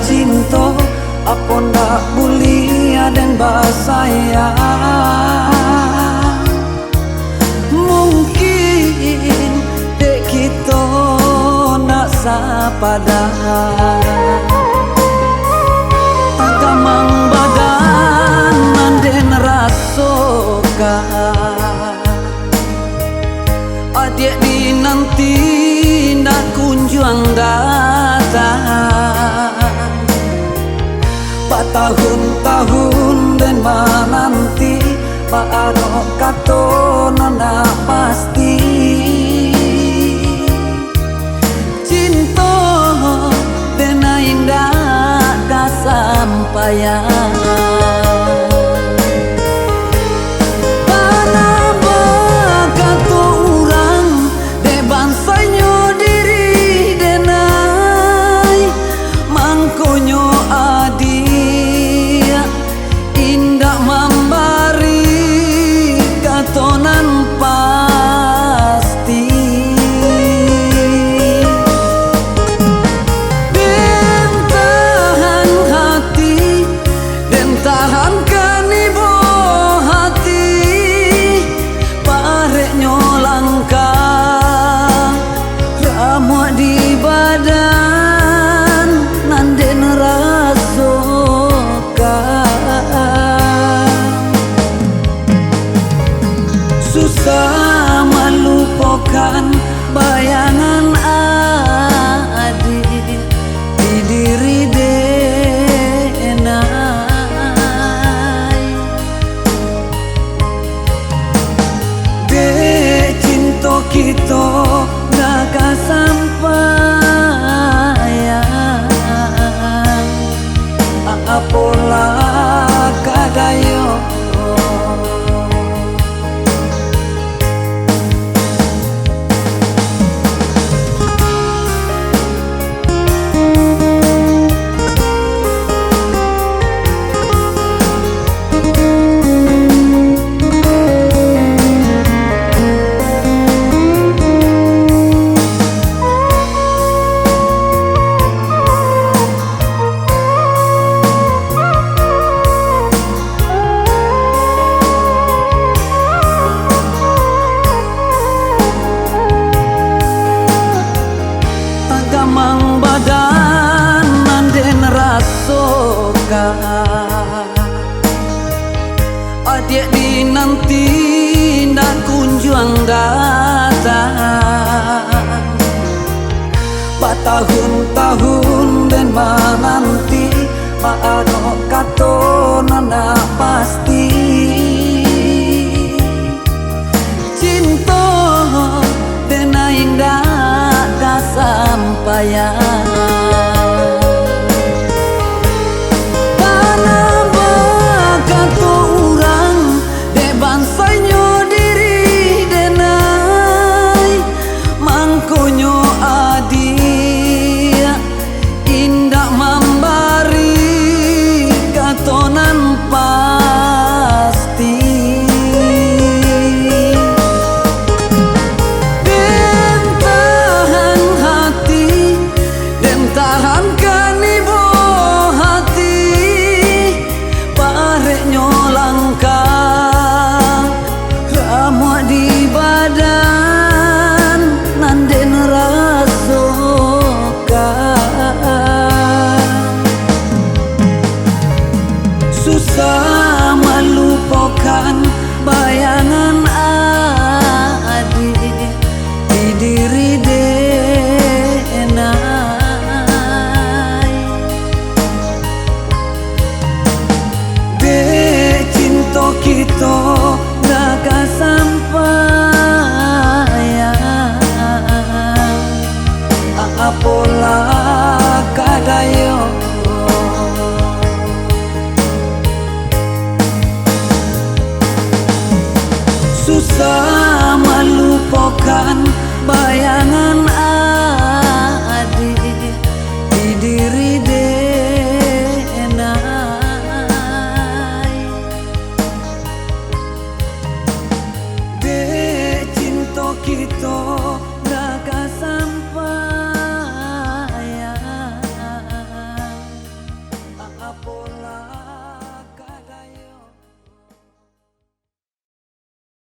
cinta apa ndak bulia dan basaya. Mungkin dek kita nak sapada agamang badan nanden rasoka adik di nanti nak kunjung datang tahun-tahun dan menanti baru kata nona pasti cinta dan indah kesampaian. Susah melupakan bayangan adik di diri denai. Dek cinta kita gak kesampaian, apalah kadayo. Agamang badan nanden rasoka adik di nanti ndak kunjung datang tahun-tahun dan menanti baru kata nona pasti cinta dan indah kesampaian. pola